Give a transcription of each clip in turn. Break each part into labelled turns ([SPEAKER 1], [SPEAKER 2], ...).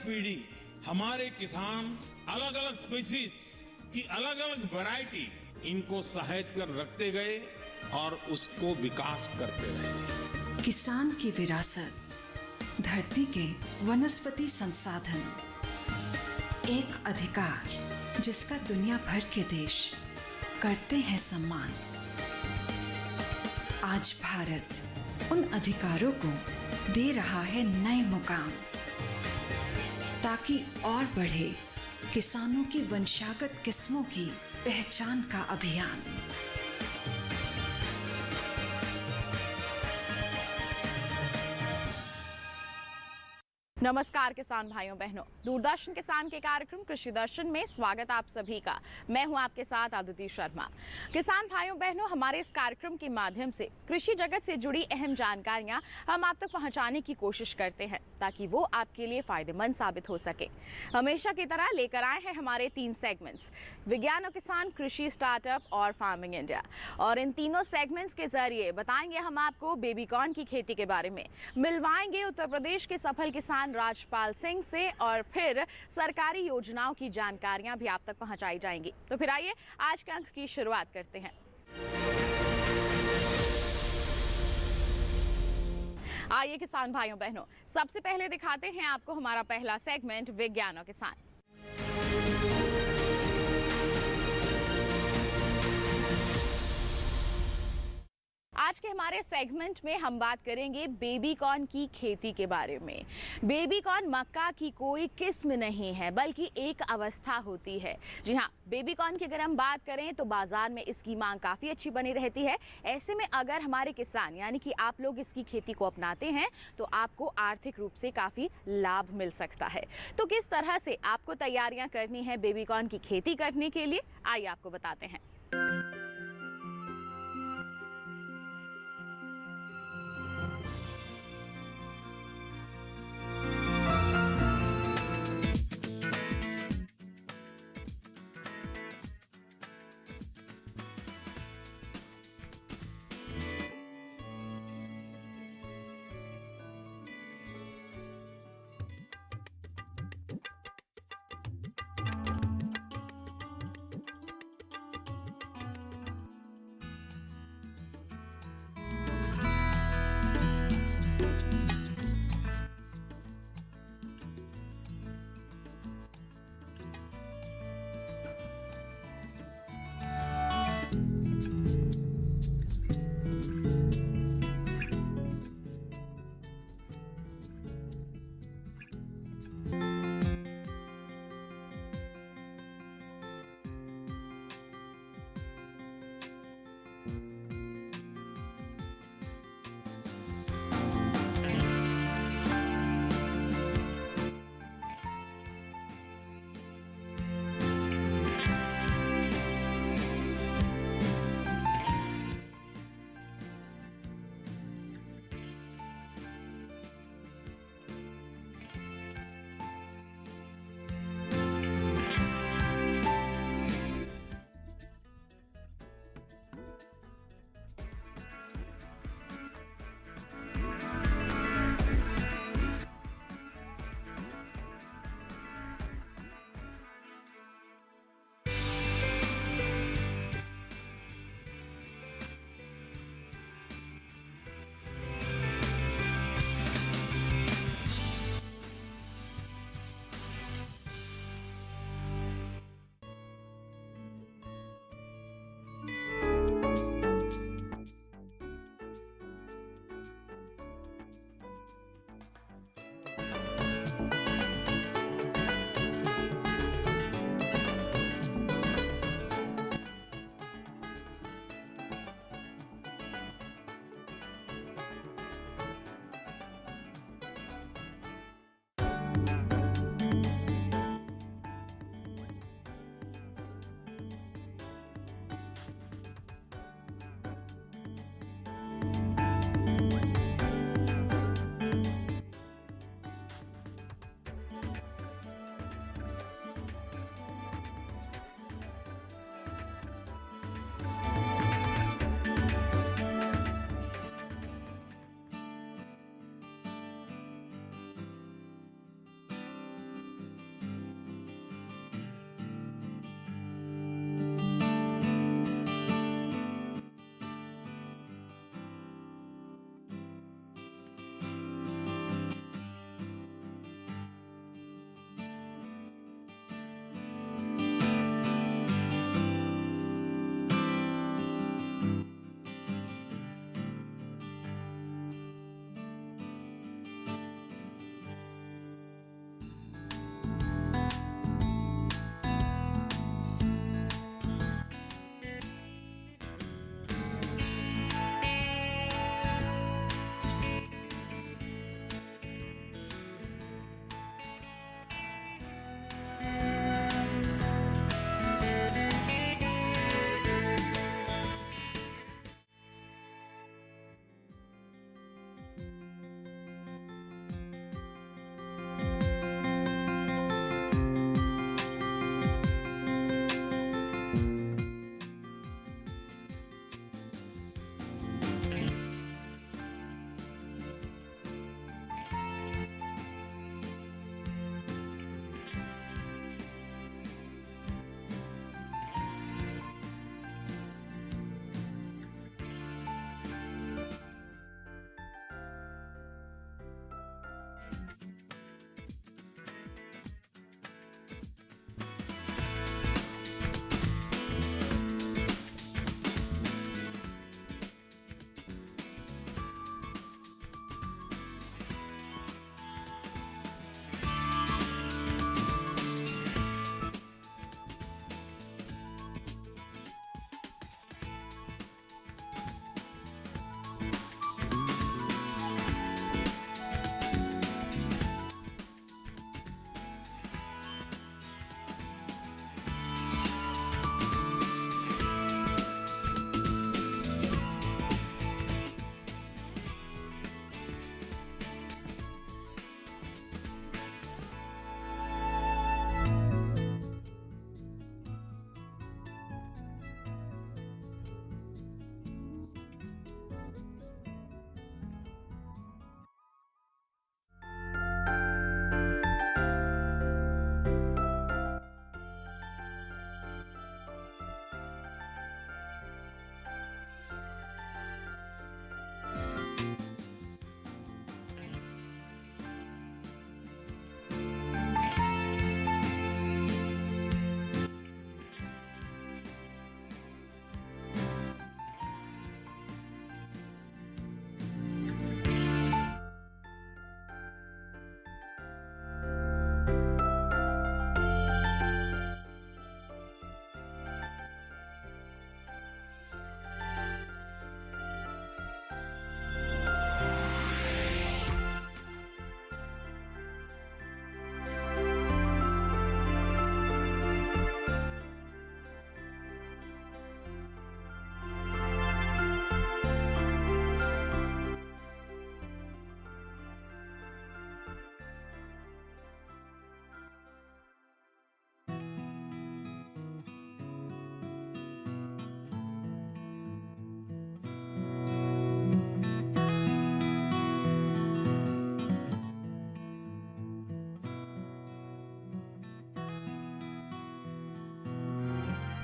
[SPEAKER 1] पीढ़ी हमारे किसान अलग अलग स्पीसीज की अलग अलग वैरायटी इनको सहेज कर रखते गए और उसको विकास करते रहे।
[SPEAKER 2] किसान की विरासत, धरती के वनस्पति संसाधन, एक अधिकार जिसका दुनिया भर के देश करते हैं सम्मान। आज भारत उन अधिकारों को दे रहा है नए मुकाम, ताकि और बढ़े किसानों की वंशागत किस्मों की पहचान का अभियान।
[SPEAKER 3] नमस्कार किसान भाइयों बहनों, दूरदर्शन किसान के कार्यक्रम कृषि दर्शन में स्वागत आप सभी का। मैं हूं आपके साथ आदिति शर्मा। किसान भाइयों बहनों, हमारे इस कार्यक्रम के माध्यम से कृषि जगत से जुड़ी अहम जानकारियां हम आप तक पहुंचाने की कोशिश करते हैं, ताकि वो आपके लिए फायदेमंद साबित हो सके। हमेशा की तरह लेकर आए हैं हमारे 3 सेगमेंट्स, विज्ञान और किसान, कृषि स्टार्टअप और फार्मिंग इंडिया। और इन तीनों सेगमेंट्स के जरिए बताएंगे हम आपको बेबी कॉर्न की खेती के बारे में, मिलवाएंगे उत्तर प्रदेश के सफल किसान राजपाल सिंह से, और फिर सरकारी योजनाओं की जानकारियां भी आप तक पहुंचाई जाएंगी। तो फिर आइए आज के अंक की शुरुआत करते हैं। आइए किसान भाइयों बहनों, सबसे पहले दिखाते हैं आपको हमारा पहला सेगमेंट, विज्ञान और किसान। आज के हमारे सेगमेंट में हम बात करेंगे बेबी कॉर्न की खेती के बारे में। बेबी कॉर्न मक्का की कोई किस्म नहीं है, बल्कि एक अवस्था होती है। जी हाँ, बेबी कॉर्न की अगर हम बात करें तो बाजार में इसकी मांग काफ़ी अच्छी बनी रहती है। ऐसे में अगर हमारे किसान यानी कि आप लोग इसकी खेती को अपनाते हैं तो आपको आर्थिक रूप से काफ़ी लाभ मिल सकता है। तो किस तरह से आपको तैयारियां करनी है बेबी कॉर्न की खेती करने के लिए, आइए आपको बताते हैं।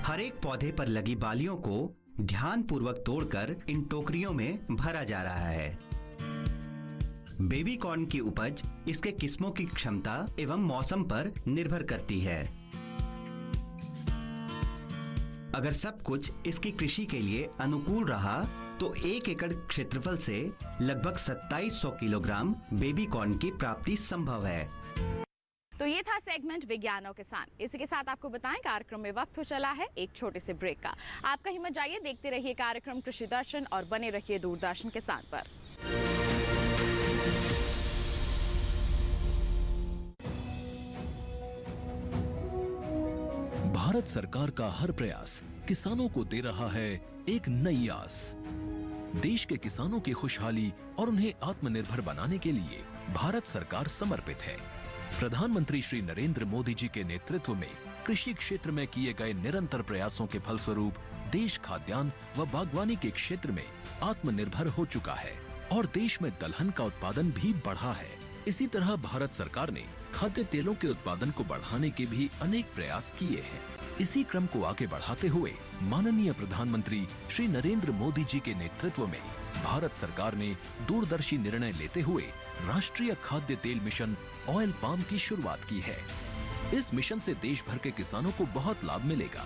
[SPEAKER 4] हर एक पौधे पर लगी बालियों को ध्यानपूर्वक तोड़कर इन टोकरियों में भरा जा रहा है। बेबी कॉर्न की उपज इसके किस्मों की क्षमता एवं मौसम पर निर्भर करती है। अगर सब कुछ इसकी कृषि के लिए अनुकूल रहा तो 1 एकड़ क्षेत्रफल से लगभग 2700 किलोग्राम बेबी कॉर्न की प्राप्ति संभव है।
[SPEAKER 3] तो ये था सेगमेंट विज्ञान और किसान। इसी के साथ आपको बताएं कार्यक्रम में वक्त हो चला है एक छोटे से ब्रेक का। आप कहीं मत जाइए, देखते रहिए कार्यक्रम कृषि दर्शन और बने रहिए दूरदर्शन किसान पर।
[SPEAKER 5] भारत सरकार का हर प्रयास किसानों को दे रहा है एक नई आस। देश के किसानों की खुशहाली और उन्हें आत्मनिर्भर बनाने के लिए भारत सरकार समर्पित है। प्रधानमंत्री श्री नरेंद्र मोदी जी के नेतृत्व में कृषि क्षेत्र में किए गए निरंतर प्रयासों के फलस्वरूप देश खाद्यान्न व बागवानी के क्षेत्र में आत्मनिर्भर हो चुका है और देश में दलहन का उत्पादन भी बढ़ा है। इसी तरह भारत सरकार ने खाद्य तेलों के उत्पादन को बढ़ाने के भी अनेक प्रयास किए हैं। इसी क्रम को आगे बढ़ाते हुए माननीय प्रधानमंत्री श्री नरेंद्र मोदी जी के नेतृत्व में भारत सरकार ने दूरदर्शी निर्णय लेते हुए राष्ट्रीय खाद्य तेल मिशन ऑयल पाम की शुरुआत की है। इस मिशन से देश भर के किसानों को बहुत लाभ मिलेगा।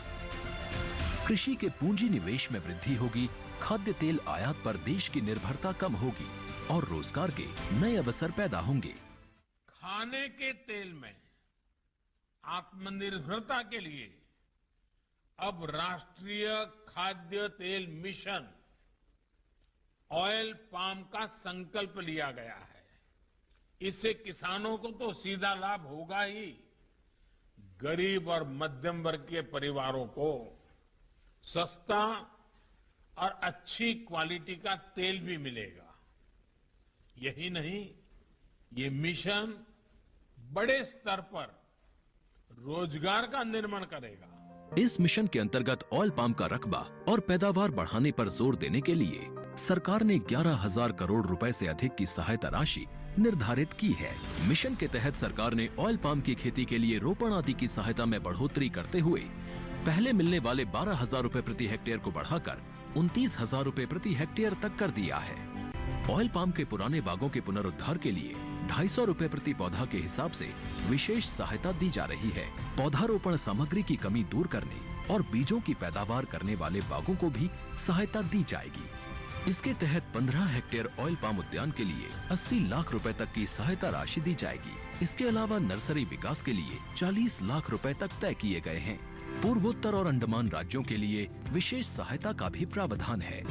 [SPEAKER 5] कृषि के पूंजी निवेश में वृद्धि होगी, खाद्य तेल आयात पर देश की निर्भरता कम होगी और रोजगार के नए अवसर पैदा होंगे।
[SPEAKER 1] खाने के तेल में आत्मनिर्भरता के लिए अब राष्ट्रीय खाद्य तेल मिशन ऑयल पाम का संकल्प लिया गया है। इससे किसानों को तो सीधा लाभ होगा ही, गरीब और मध्यम वर्ग के परिवारों को सस्ता और अच्छी क्वालिटी का तेल भी मिलेगा। यही नहीं, ये मिशन बड़े स्तर पर रोजगार का निर्माण करेगा।
[SPEAKER 5] इस मिशन के अंतर्गत ऑयल पाम का रकबा और पैदावार बढ़ाने पर जोर देने के लिए सरकार ने 11,000 करोड़ रुपए से अधिक की सहायता राशि निर्धारित की है। मिशन के तहत सरकार ने ऑयल पाम की खेती के लिए रोपण आदि की सहायता में बढ़ोतरी करते हुए पहले मिलने वाले 12,000 रुपए प्रति हेक्टेयर को बढ़ाकर 29,000 रुपए प्रति हेक्टेयर तक कर दिया है। ऑयल पाम के पुराने बागों के पुनरुद्धार के लिए 250 रुपए प्रति पौधा के हिसाब से विशेष सहायता दी जा रही है। पौधारोपण सामग्री की कमी दूर करने और बीजों की पैदावार करने वाले बागों को भी सहायता दी जाएगी। इसके तहत 15 हेक्टेयर ऑयल पाम उद्यान के लिए 80 लाख रुपए तक की सहायता राशि दी जाएगी। इसके अलावा नर्सरी विकास के लिए 40 लाख रुपए तक तय किए गए हैं। पूर्वोत्तर और अंडमान राज्यों के लिए विशेष सहायता का भी प्रावधान है।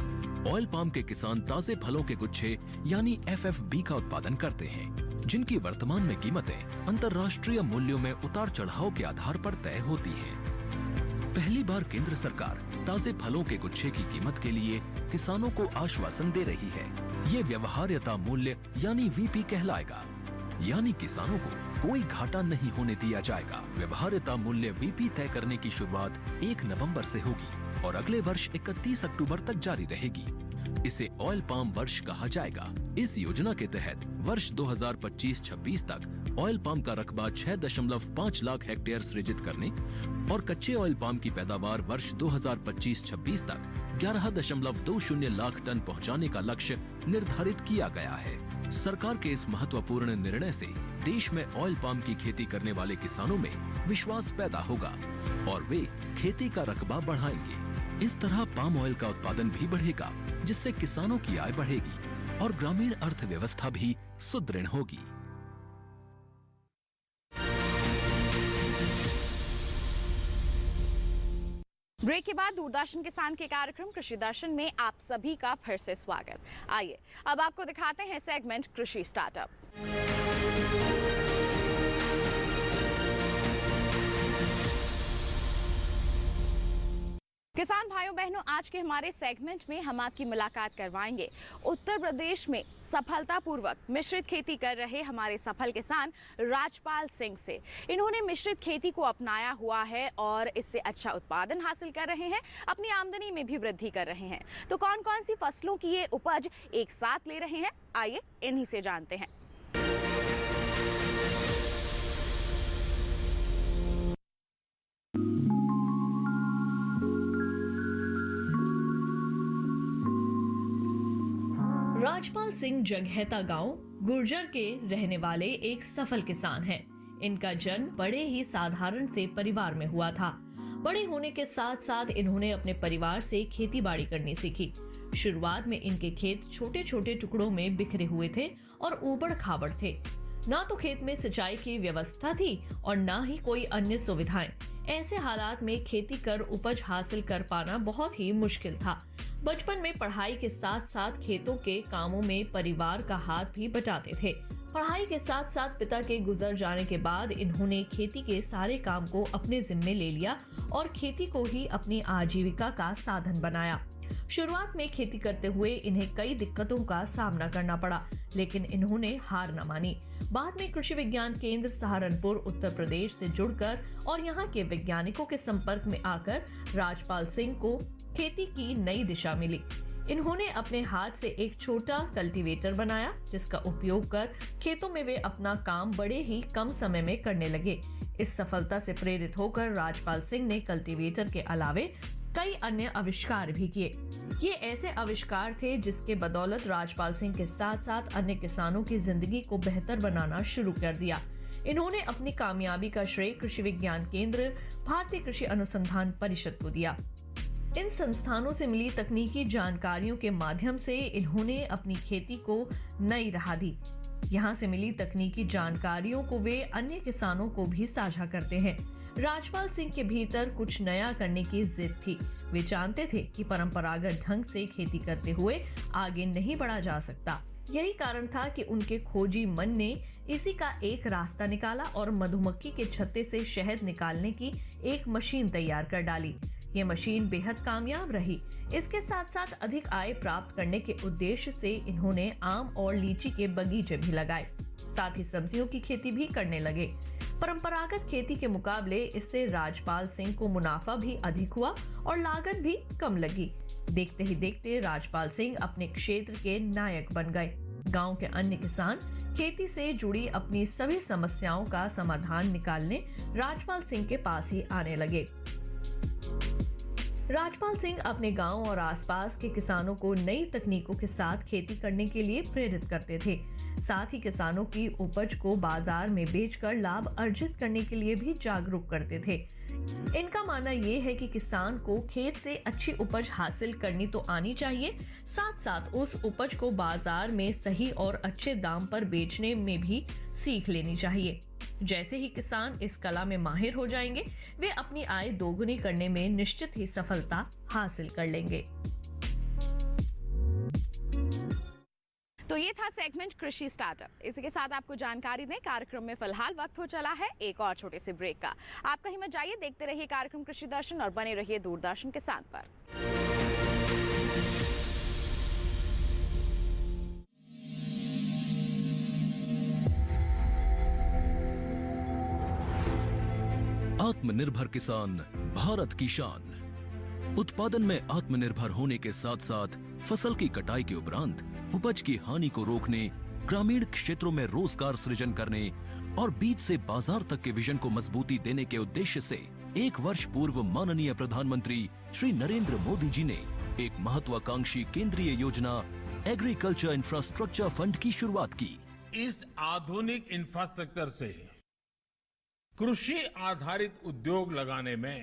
[SPEAKER 5] ऑयल पाम के किसान ताजे फलों के गुच्छे यानी FFB का उत्पादन करते हैं, जिनकी वर्तमान में कीमतें अंतर्राष्ट्रीय मूल्यों में उतार चढ़ाव के आधार पर तय होती हैं। पहली बार केंद्र सरकार ताजे फलों के गुच्छे की कीमत के लिए किसानों को आश्वासन दे रही है। ये व्यवहार्यता मूल्य यानी VP कहलाएगा। यानी किसानों को कोई घाटा नहीं होने दिया जाएगा। व्यवहार्यता मूल्य VP तय करने की शुरुआत 1 नवंबर से होगी और अगले वर्ष 31 अक्टूबर तक जारी रहेगी। इसे ऑयल पाम वर्ष कहा जाएगा। इस योजना के तहत वर्ष 2025-26 तक ऑयल पाम का रकबा 6.5 लाख हेक्टेयर सृजित करने और कच्चे ऑयल पाम की पैदावार वर्ष 2025-26 तक 11.20 लाख टन पहुंचाने का लक्ष्य निर्धारित किया गया है। सरकार के इस महत्वपूर्ण निर्णय से देश में ऑयल पाम की खेती करने वाले किसानों में विश्वास पैदा होगा और वे खेती का रकबा बढ़ाएंगे। इस तरह पाम ऑयल का उत्पादन भी बढ़ेगा, जिससे किसानों की आय बढ़ेगी और ग्रामीण अर्थव्यवस्था भी सुदृढ़ होगी।
[SPEAKER 3] ब्रेक के बाद दूरदर्शन किसान के कार्यक्रम कृषि दर्शन में आप सभी का फिर से स्वागत। आइए अब आपको दिखाते हैं सेगमेंट कृषि स्टार्टअप। किसान भाइयों बहनों, आज के हमारे सेगमेंट में हम आपकी मुलाकात करवाएंगे उत्तर प्रदेश में सफलतापूर्वक मिश्रित खेती कर रहे हमारे सफल किसान राजपाल सिंह से। इन्होंने मिश्रित खेती को अपनाया हुआ है और इससे अच्छा उत्पादन हासिल कर रहे हैं, अपनी आमदनी में भी वृद्धि कर रहे हैं। तो कौन कौन सी फसलों की ये उपज एक साथ ले रहे हैं, आइए इन्हीं से जानते हैं।
[SPEAKER 6] राजपाल सिंह जगहैता गांव गुर्जर के रहने वाले एक सफल किसान हैं। इनका जन्म बड़े ही साधारण से परिवार में हुआ था। बड़े होने के साथ साथ इन्होंने अपने परिवार से खेती बाड़ी करनी सीखी। शुरुआत में इनके खेत छोटे छोटे टुकड़ों में बिखरे हुए थे और ऊबड़ खाबड़ थे। ना तो खेत में सिंचाई की व्यवस्था थी और ना ही कोई अन्य सुविधाएं। ऐसे हालात में खेती कर उपज हासिल कर पाना बहुत ही मुश्किल था। बचपन में पढ़ाई के साथ साथ खेतों के कामों में परिवार का हाथ भी बटाते थे। पढ़ाई के साथ साथ पिता के गुजर जाने के बाद इन्होंने खेती के सारे काम को अपने जिम्मे ले लिया और खेती को ही अपनी आजीविका का साधन बनाया। शुरुआत में खेती करते हुए इन्हें कई दिक्कतों का सामना करना पड़ा, लेकिन इन्होंने हार न मानी। बाद में कृषि विज्ञान केंद्र सहारनपुर उत्तर प्रदेश से जुड़कर और यहाँ के वैज्ञानिकों के संपर्क में आकर राजपाल सिंह को खेती की नई दिशा मिली। इन्होंने अपने हाथ से एक छोटा कल्टीवेटर बनाया, जिसका उपयोग कर खेतों में वे अपना काम बड़े ही कम समय में करने लगे। इस सफलता से प्रेरित होकर राजपाल सिंह ने कल्टीवेटर के अलावे कई अन्य आविष्कार भी किए। ये ऐसे आविष्कार थे जिसके बदौलत राजपाल सिंह के साथ साथ अन्य किसानों की जिंदगी को बेहतर बनाना शुरू कर दिया। इन्होंने अपनी कामयाबी का श्रेय कृषि विज्ञान केंद्र, भारतीय कृषि अनुसंधान परिषद को दिया। इन संस्थानों से मिली तकनीकी जानकारियों के माध्यम से इन्होंने अपनी खेती को नई राह दी। यहाँ से मिली तकनीकी जानकारियों को वे अन्य किसानों को भी साझा करते हैं। राजपाल सिंह के भीतर कुछ नया करने की जिद थी। वे जानते थे कि परंपरागत ढंग से खेती करते हुए आगे नहीं बढ़ा जा सकता। यही कारण था कि उनके खोजी मन ने इसी का एक रास्ता निकाला और मधुमक्खी के छत्ते से शहद निकालने की एक मशीन तैयार कर डाली। ये मशीन बेहद कामयाब रही। इसके साथ साथ अधिक आय प्राप्त करने के उद्देश्य से इन्होंने आम और लीची के बगीचे भी लगाए, साथ ही सब्जियों की खेती भी करने लगे। परंपरागत खेती के मुकाबले इससे राजपाल सिंह को मुनाफा भी अधिक हुआ और लागत भी कम लगी। देखते ही देखते राजपाल सिंह अपने क्षेत्र के नायक बन गए। गांव के अन्य किसान खेती से जुड़ी अपनी सभी समस्याओं का समाधान निकालने राजपाल सिंह के पास ही आने लगे। राजपाल सिंह अपने गांव और आसपास के किसानों को नई तकनीकों के साथ खेती करने के लिए प्रेरित करते थे। साथ ही किसानों की उपज को बाजार में बेचकर लाभ अर्जित करने के लिए भी जागरूक करते थे। इनका मानना ये है कि किसान को खेत से अच्छी उपज हासिल करनी तो आनी चाहिए, साथ साथ उस उपज को बाजार में सही और अच्छे दाम पर बेचने में भी सीख लेनी चाहिए। जैसे ही किसान इस कला में माहिर हो जाएंगे, वे अपनी आय दोगुनी करने में निश्चित ही सफलता हासिल कर लेंगे।
[SPEAKER 3] तो ये था सेगमेंट कृषि स्टार्टअप। इसी के साथ आपको जानकारी दें, कार्यक्रम में फिलहाल वक्त हो चला है एक और छोटे से ब्रेक का। आप कहीं मत जाइए, देखते रहिए कार्यक्रम कृषि दर्शन और बने रहिए दूरदर्शन किसान पर।
[SPEAKER 5] आत्मनिर्भर किसान भारत की शान। उत्पादन में आत्मनिर्भर होने के साथ साथ फसल की कटाई के उपरांत उपज की हानि को रोकने, ग्रामीण क्षेत्रों में रोजगार सृजन करने और बीज से बाजार तक के विजन को मजबूती देने के उद्देश्य से 1 वर्ष पूर्व माननीय प्रधानमंत्री श्री नरेंद्र मोदी जी ने एक महत्वाकांक्षी केंद्रीय योजना एग्रीकल्चर इंफ्रास्ट्रक्चर फंड की शुरुआत की।
[SPEAKER 1] इस आधुनिक इंफ्रास्ट्रक्चर से कृषि आधारित उद्योग लगाने में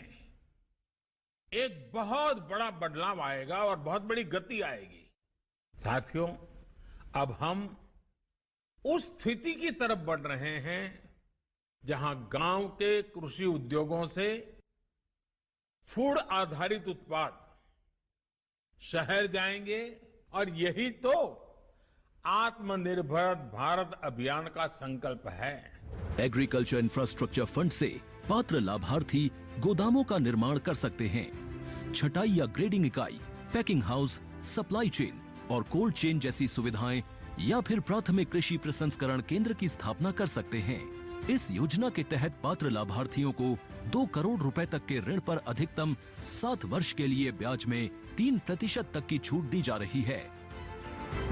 [SPEAKER 1] एक बहुत बड़ा बदलाव आएगा और बहुत बड़ी गति आएगी। साथियों, अब हम उस स्थिति की तरफ बढ़ रहे हैं जहां गांव के कृषि उद्योगों से फूड आधारित उत्पाद शहर जाएंगे और यही तो आत्मनिर्भर भारत अभियान का संकल्प है।
[SPEAKER 5] एग्रीकल्चर इंफ्रास्ट्रक्चर फंड से पात्र लाभार्थी गोदामों का निर्माण कर सकते हैं, छटाई या ग्रेडिंग इकाई, पैकिंग हाउस, सप्लाई चेन और कोल्ड चेन जैसी सुविधाएं या फिर प्राथमिक कृषि प्रसंस्करण केंद्र की स्थापना कर सकते हैं। इस योजना के तहत पात्र लाभार्थियों को 2 करोड़ रुपए तक के ऋण पर अधिकतम 7 वर्ष के लिए ब्याज में 3% तक की छूट दी जा रही है।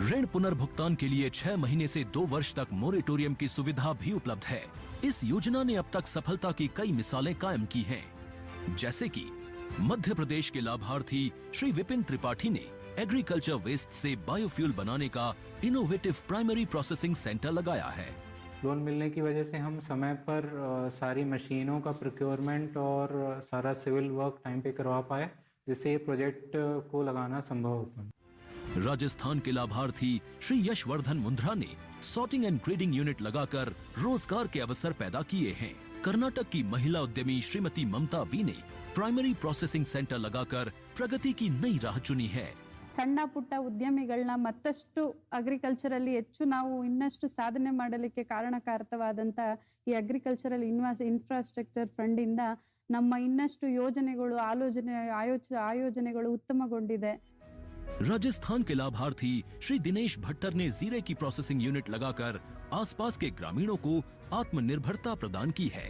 [SPEAKER 5] ऋण पुनर्भुगतान के लिए 6 महीने से 2 वर्ष तक मोरेटोरियम की सुविधा भी उपलब्ध है। इस योजना ने अब तक सफलता की कई मिसालें कायम की हैं, जैसे कि मध्य प्रदेश के लाभार्थी श्री विपिन त्रिपाठी ने एग्रीकल्चर वेस्ट से बायोफ्यूल बनाने का इनोवेटिव प्राइमरी प्रोसेसिंग सेंटर लगाया है।
[SPEAKER 7] लोन मिलने की वजह से हम समय पर सारी मशीनों का प्रोक्योरमेंट और सारा सिविल वर्क टाइम पे करवा पाए, जिससे ये प्रोजेक्ट को लगाना संभव हो पाए।
[SPEAKER 5] राजस्थान के लाभार्थी श्री यशवर्धन मुंद्रा ने सॉर्टिंग एंड ग्रेडिंग यूनिट लगाकर रोजगार के अवसर पैदा किए हैं। कर्नाटक की महिला उद्यमी श्रीमती ममता वी ने प्राइमरी प्रोसेसिंग सेंटर लगाकर प्रगति की नई राह चुनी है।
[SPEAKER 8] ಸಣ್ಣ ಪುಟ್ಟ ಉದ್ಯಮಿಗಳನ್ನ ಮತ್ತಷ್ಟು ಅಗ್ರಿಕಲ್ಚರಲ್ಲಿ ಹೆಚ್ಚು ನಾವು ಇನ್ನಷ್ಟು ಸಾಧನೆ ಮಾಡಲಿಕ್ಕೆ ಕಾರಣಕಾರಕವಾದಂತ ಈ ಅಗ್ರಿಕಲ್ಚರಲ್ ಇನ್ಫ್ರಾಸ್ಟ್ರಕ್ಚರ್ ಫಂಡ್ ಇಂದ ನಮ್ಮ ಇನ್ನಷ್ಟು ಯೋಜನೆಗಳು ಆಯೋಜನೆಗಳು ಉತ್ತಮಗೊಂಡಿದೆ।
[SPEAKER 5] राजस्थान के लाभार्थी श्री दिनेश भट्टर ने जीरे की प्रोसेसिंग यूनिट लगाकर आसपास के ग्रामीणों को आत्मनिर्भरता प्रदान की है।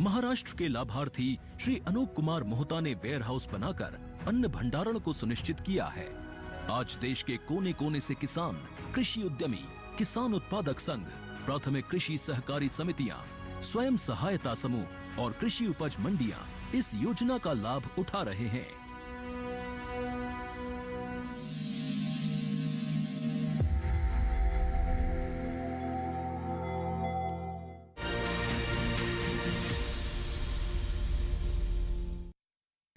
[SPEAKER 5] महाराष्ट्र के लाभार्थी श्री अनूप कुमार मोहता ने वेयर हाउस बनाकर अन्न भंडारण को सुनिश्चित किया है। आज देश के कोने कोने से किसान, कृषि उद्यमी, किसान उत्पादक संघ, प्राथमिक कृषि सहकारी समितियां, स्वयं सहायता समूह और कृषि उपज मंडियां इस योजना का लाभ उठा रहे हैं।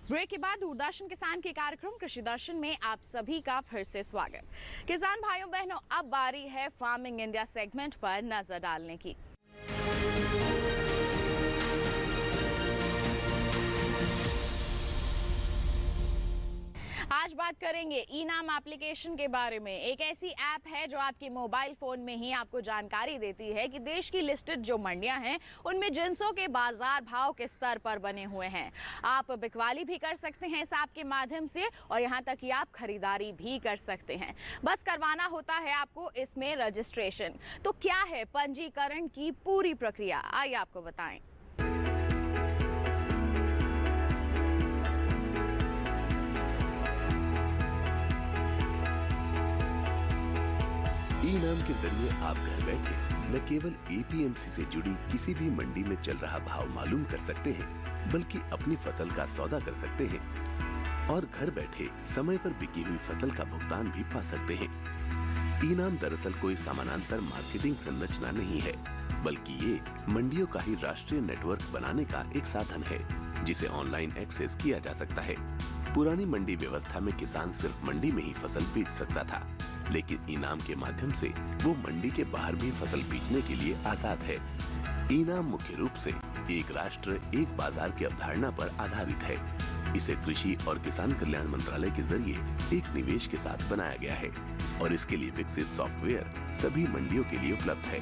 [SPEAKER 3] ब्रेक के बाद दूरदर्शन किसान के कार्यक्रम कृषि दर्शन में आप सभी का फिर से स्वागत। किसान भाइयों बहनों, अब बारी है फार्मिंग इंडिया सेगमेंट पर नजर डालने की। आज बात करेंगे ई-नाम एप्लीकेशन के बारे में। एक ऐसी ऐप है जो आपके मोबाइल फोन में ही आपको जानकारी देती है कि देश की लिस्टेड जो मंडियां हैं उनमें जिंसों के बाजार भाव के स्तर पर बने हुए हैं। आप बिकवाली भी कर सकते हैं इस ऐप के माध्यम से और यहाँ तक कि आप खरीदारी भी कर सकते हैं। बस करवाना होता है आपको इसमें रजिस्ट्रेशन। तो क्या है पंजीकरण की पूरी प्रक्रिया, आइए आपको बताएं।
[SPEAKER 9] ई-नाम के जरिए आप घर बैठे न केवल एपीएमसी से जुड़ी किसी भी मंडी में चल रहा भाव मालूम कर सकते हैं, बल्कि अपनी फसल का सौदा कर सकते हैं और घर बैठे समय पर बिकी हुई फसल का भुगतान भी पा सकते हैं। ई-नाम दरअसल कोई समानांतर मार्केटिंग संरचना नहीं है, बल्कि ये मंडियों का ही राष्ट्रीय नेटवर्क बनाने का एक साधन है, जिसे ऑनलाइन एक्सेस किया जा सकता है। पुरानी मंडी व्यवस्था में किसान सिर्फ मंडी में ही फसल बेच सकता था, लेकिन ई-नाम के माध्यम से वो मंडी के बाहर भी फसल बेचने के लिए आजाद है। ई-नाम मुख्य रूप से एक राष्ट्र एक बाजार की अवधारणा पर आधारित है। इसे कृषि और किसान कल्याण मंत्रालय के जरिए एक निवेश के साथ बनाया गया है और इसके लिए विकसित सॉफ्टवेयर सभी मंडियों के लिए उपलब्ध है।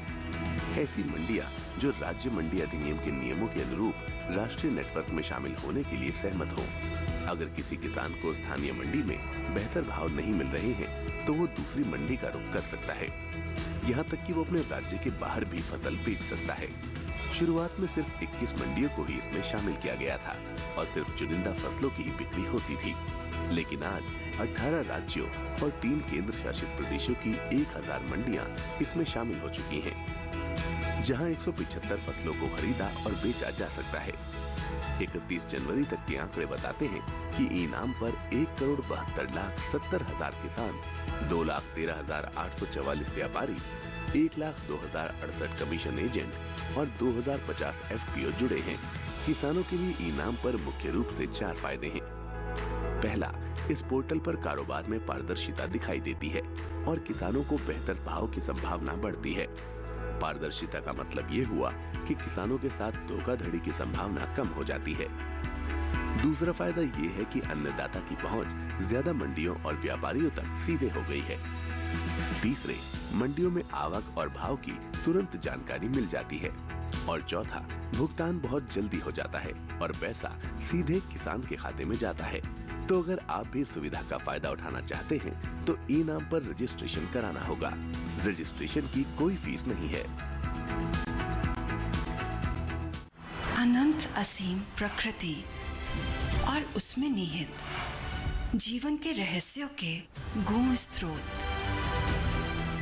[SPEAKER 9] ऐसी मंडियां जो राज्य मंडी अधिनियम के नियमों के अनुरूप राष्ट्रीय नेटवर्क में शामिल होने के लिए सहमत हो। अगर किसी किसान को स्थानीय मंडी में बेहतर भाव नहीं मिल रहे हैं, तो वो दूसरी मंडी का रुख कर सकता है। यहाँ तक कि वो अपने राज्य के बाहर भी फसल बेच सकता है। शुरुआत में सिर्फ 21 मंडियों को ही इसमें शामिल किया गया था और सिर्फ चुनिंदा फसलों की ही बिक्री होती थी। लेकिन आज 18 राज्यों और 3 केंद्र शासित प्रदेशों की 1000 मंडियां इसमें शामिल हो चुकी हैं, जहां 175 फसलों को खरीदा और बेचा जा सकता है। 31 जनवरी तक के आंकड़े बताते हैं कि इनाम पर 1,72,70,000 किसान, 2,13,844 व्यापारी, 1,02,068 कमीशन एजेंट और 2,050 FPO जुड़े हैं। किसानों के लिए इनाम पर मुख्य रूप से 4 फायदे हैं। पहला, इस पोर्टल पर कारोबार में पारदर्शिता दिखाई देती है और किसानों को बेहतर भाव की संभावना बढ़ती है। पारदर्शिता का मतलब ये हुआ कि किसानों के साथ धोखाधड़ी की संभावना कम हो जाती है। दूसरा फायदा ये है कि अन्नदाता की पहुंच ज्यादा मंडियों और व्यापारियों तक सीधे हो गई है। तीसरे, मंडियों में आवक और भाव की तुरंत जानकारी मिल जाती है। और चौथा, भुगतान बहुत जल्दी हो जाता है और पैसा सीधे किसान के खाते में जाता है। तो अगर आप भी सुविधा का फायदा उठाना चाहते हैं तो ई-नाम पर रजिस्ट्रेशन कराना होगा। रजिस्ट्रेशन की कोई फीस नहीं है।
[SPEAKER 2] अनंत असीम प्रकृति और उसमें निहित जीवन के रहस्यों के गूढ़ स्रोत,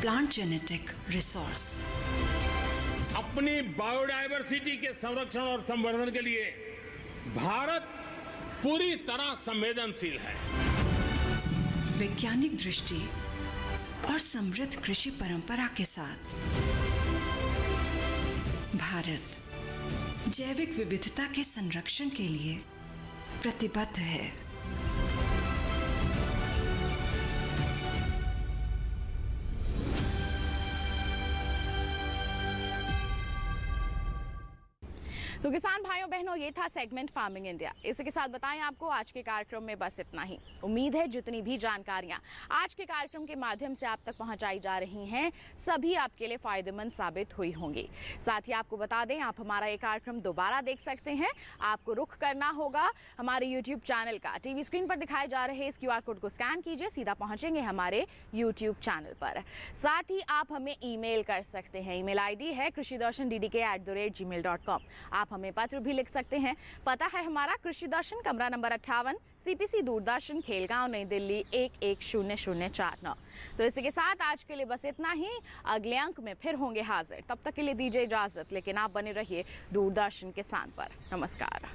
[SPEAKER 2] प्लांट जेनेटिक रिसोर्स।
[SPEAKER 1] अपनी बायोडायवर्सिटी के संरक्षण और संवर्धन के लिए भारत पूरी तरह संवेदनशील है।
[SPEAKER 2] वैज्ञानिक दृष्टि और समृद्ध कृषि परंपरा के साथ भारत जैविक विविधता के संरक्षण के लिए प्रतिबद्ध है।
[SPEAKER 3] तो किसान भाइयों बहनों, ये था सेगमेंट फार्मिंग इंडिया। इसी के साथ बताएं आपको आज के कार्यक्रम में बस इतना ही। उम्मीद है जितनी भी जानकारियां आज के कार्यक्रम के माध्यम से आप तक पहुंचाई जा रही हैं, सभी आपके लिए फायदेमंद साबित हुई होंगी। साथ ही आपको बता दें, आप हमारा ये कार्यक्रम दोबारा देख सकते हैं। आपको रुख करना होगा हमारे YouTube चैनल का। टीवी स्क्रीन पर दिखाए जा रहे इस QR कोड को स्कैन कीजिए, सीधा पहुंचेंगे हमारे YouTube चैनल पर। साथ ही आप हमें ईमेल कर सकते हैं। ईमेल ID है krishidarshandddk@gmail.com। आप हमें पत्र भी लिख सकते हैं। पता है हमारा कृषि दर्शन, कमरा नंबर 58, CPC दूरदर्शन, खेलगांव, नई दिल्ली 110049। तो इसी के साथ आज के लिए बस इतना ही। अगले अंक में फिर होंगे हाजिर। तब तक के लिए दीजिए इजाजत, लेकिन आप बने रहिए दूरदर्शन किसान पर। नमस्कार।